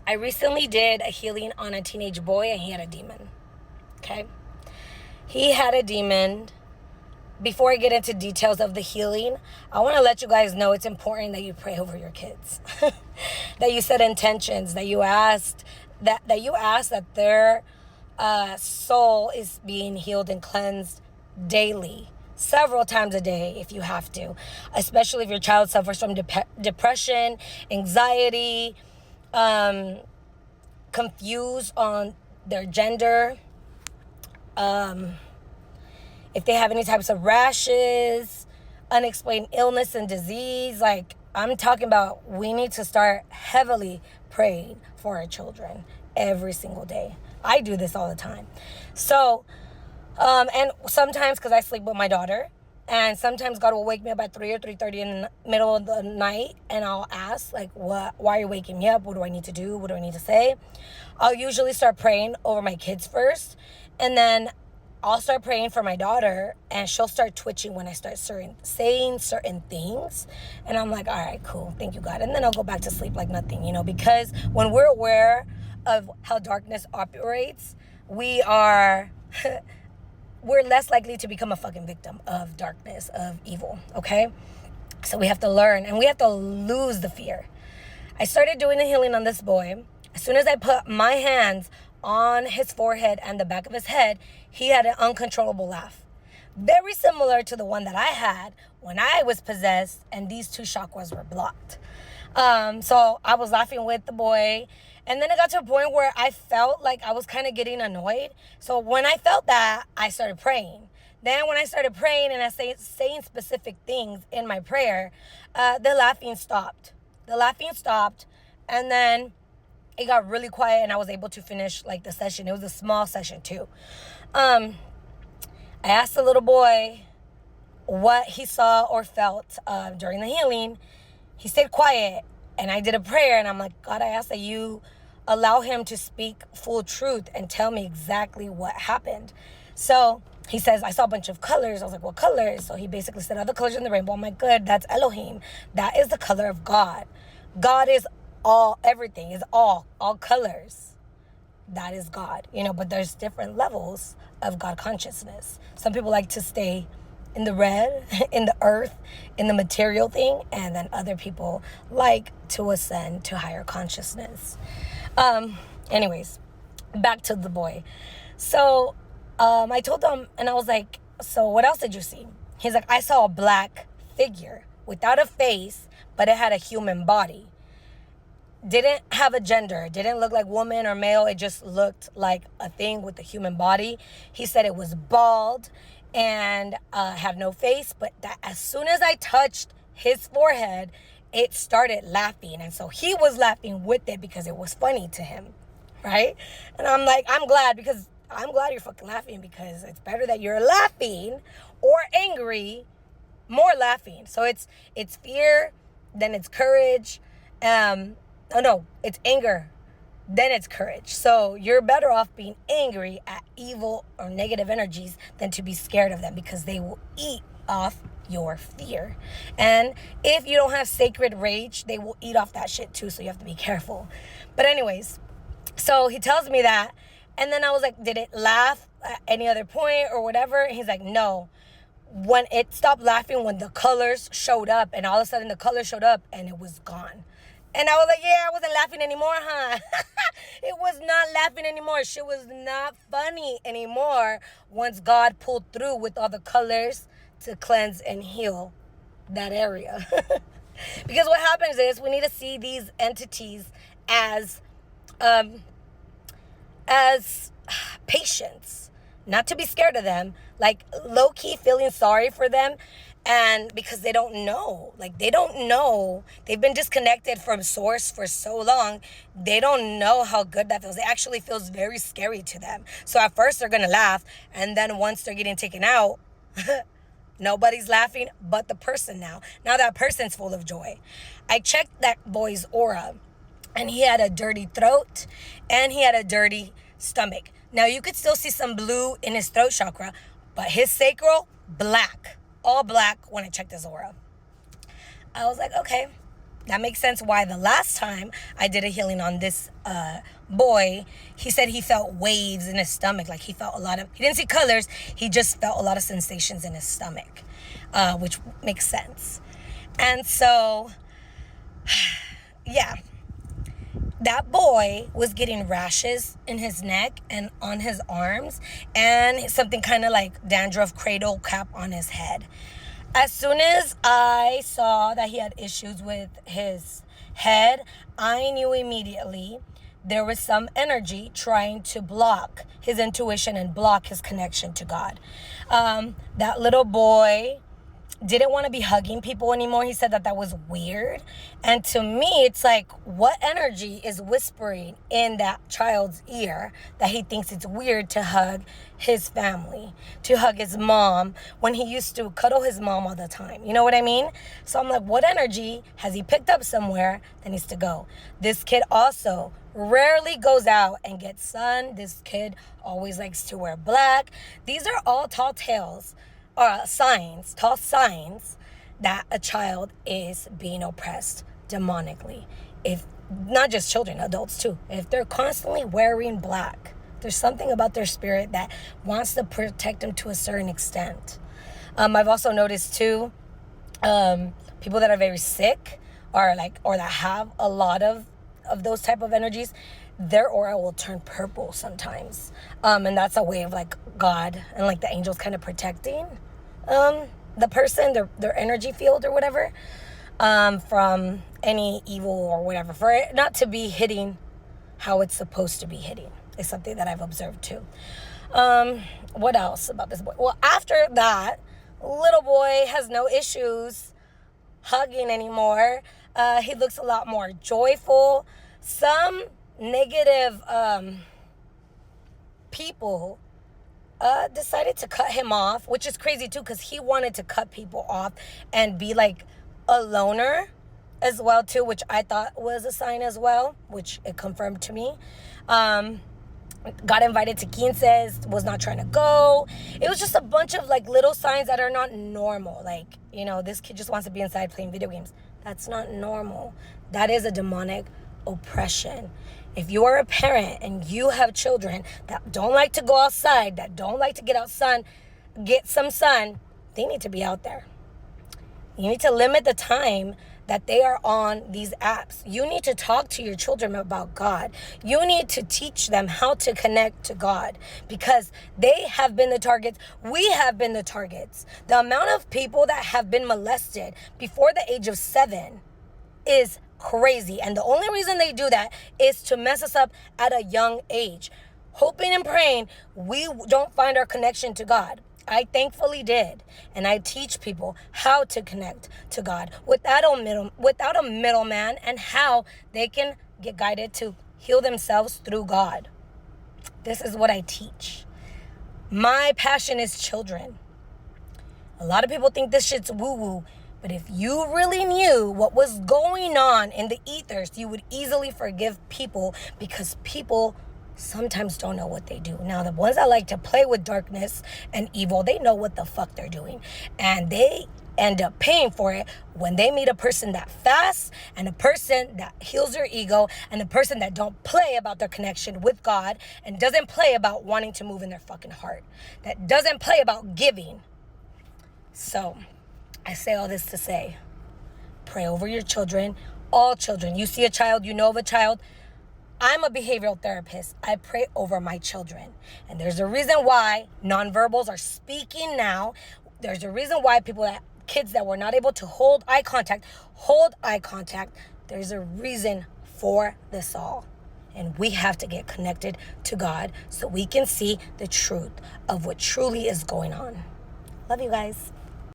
I recently did a healing on a teenage boy and he had a demon. Okay? He had a demon. Before I get into details of the healing, I want to let you guys know it's important that you pray over your kids. That you set intentions, that you asked that their soul is being healed and cleansed daily, several times a day if you have to, especially if your child suffers from depression, anxiety, confused on their gender, if they have any types of rashes, unexplained illness and disease. Like, I'm talking about, we need to start heavily praying for our children every single day. I do this all the time. So, and sometimes, because I sleep with my daughter, and sometimes God will wake me up at 3 or 3:30 in the middle of the night, and I'll ask, like, why are you waking me up? What do I need to do? What do I need to say? I'll usually start praying over my kids first, and then I'll start praying for my daughter, and she'll start twitching when I start saying certain things. And I'm like, all right, cool. Thank you, God. And then I'll go back to sleep like nothing, because when we're aware of how darkness operates, we're less likely to become a fucking victim of darkness, of evil, okay? So we have to learn, and we have to lose the fear. I started doing the healing on this boy. As soon as I put my hands on his forehead and the back of his head, he had an uncontrollable laugh. Very similar to the one that I had when I was possessed and these two chakras were blocked. So I was laughing with the boy, and then it got to a point where I felt like I was kind of getting annoyed. So when I felt that, I started praying. Then when I started praying and I saying specific things in my prayer, the laughing stopped. And then it got really quiet, and I was able to finish like the session. It was a small session too. I asked the little boy what he saw or felt during the healing. He stayed quiet, and I did a prayer, and I'm like, God, I ask that you allow him to speak full truth and tell me exactly what happened. So he says, I saw a bunch of colors. I was like, what colors? So he basically said, all the colors in the rainbow. I'm like, good, that's Elohim. That is the color of God. God is everything is all colors. That is God, but there's different levels of God consciousness. Some people like to stay in the red, in the earth, in the material thing, and then other people like to ascend to higher consciousness. Anyways, back to the boy. So I told him, and I was like, so what else did you see? He's like, I saw a black figure without a face, but it had a human body. Didn't have a gender, didn't look like woman or male. It just looked like a thing with a human body. He said it was bald and had no face, but that as soon as I touched his forehead, it started laughing. And so he was laughing with it because it was funny to him, right? And I'm like, I'm glad you're fucking laughing, because it's better that you're laughing or angry, more laughing. So it's fear, then it's courage. Oh no, it's anger, then it's courage. So you're better off being angry at evil or negative energies than to be scared of them, because they will eat off your fear. And if you don't have sacred rage, they will eat off that shit too. So you have to be careful. But anyways, so he tells me that. And then I was like, did it laugh at any other point or whatever? And he's like, no. When it stopped laughing, when the colors showed up, and all of a sudden the colors showed up and it was gone. And I was like, yeah, I wasn't laughing anymore, huh? It was not laughing anymore. Shit was not funny anymore once God pulled through with all the colors to cleanse and heal that area. Because what happens is we need to see these entities as patients, not to be scared of them, like low-key feeling sorry for them. And because they don't know, they've been disconnected from source for so long, they don't know how good that feels. It actually feels very scary to them. So at first they're gonna laugh, and then once they're getting taken out, nobody's laughing but the person now. Now that person's full of joy. I checked that boy's aura, and he had a dirty throat and he had a dirty stomach. Now you could still see some blue in his throat chakra, but his sacral, black. All black when I checked his aura. I was like, okay, that makes sense why the last time I did a healing on this boy, he said he felt waves in his stomach. Like he didn't see colors, he just felt a lot of sensations in his stomach, which makes sense. And so, yeah, that boy was getting rashes in his neck and on his arms and something kind of like dandruff cradle cap on his head. As soon as I saw that he had issues with his head, I knew immediately there was some energy trying to block his intuition and block his connection to God. That little boy didn't want to be hugging people anymore. He said that was weird. And to me, it's like, what energy is whispering in that child's ear that he thinks it's weird to hug his family, to hug his mom, when he used to cuddle his mom all the time? You know what I mean? So I'm like, what energy has he picked up somewhere that needs to go? This kid also rarely goes out and gets sun. This kid always likes to wear black. These are all tall signs that a child is being oppressed demonically. If not just children, adults too. If they're constantly wearing black, there's something about their spirit that wants to protect them to a certain extent. I've also noticed too, people that are very sick or that have a lot of those type of energies, their aura will turn purple sometimes. And that's a way of like God and like the angels kind of protecting the person, their energy field or whatever, from any evil or whatever, for it not to be hitting how it's supposed to be hitting. Is something that I've observed too. What else about this boy? Well, after that, little boy has no issues hugging anymore. He looks a lot more joyful. Some negative people decided to cut him off, which is crazy too, because he wanted to cut people off and be like a loner as well too, which I thought was a sign as well, which it confirmed to me. Got invited to quinces, was not trying to go. It was just a bunch of like little signs that are not normal. Like, you know, this kid just wants to be inside playing video games. That's not normal. That is a demonic oppression. If you are a parent and you have children that don't like to go outside, that don't like to get some sun, they need to be out there. You need to limit the time that they are on these apps. You need to talk to your children about God. You need to teach them how to connect to God, because they have been the targets. We have been the targets. The amount of people that have been molested before the age of 7 is crazy. And the only reason they do that is to mess us up at a young age, hoping and praying we don't find our connection to God. I thankfully did. And I teach people how to connect to God without a middleman, and how they can get guided to heal themselves through God. This is what I teach. My passion is children. A lot of people think this shit's woo-woo, but if you really knew what was going on in the ethers, you would easily forgive people, because people sometimes don't know what they do. Now, the ones that like to play with darkness and evil, they know what the fuck they're doing. And they end up paying for it when they meet a person that fasts, and a person that heals their ego, and a person that don't play about their connection with God, and doesn't play about wanting to move in their fucking heart, that doesn't play about giving. So I say all this to say, pray over your children, all children. You see a child, you know of a child. I'm a behavioral therapist. I pray over my children. And there's a reason why nonverbals are speaking now. There's a reason why kids that were not able to hold eye contact. There's a reason for this all. And we have to get connected to God so we can see the truth of what truly is going on. Love you guys.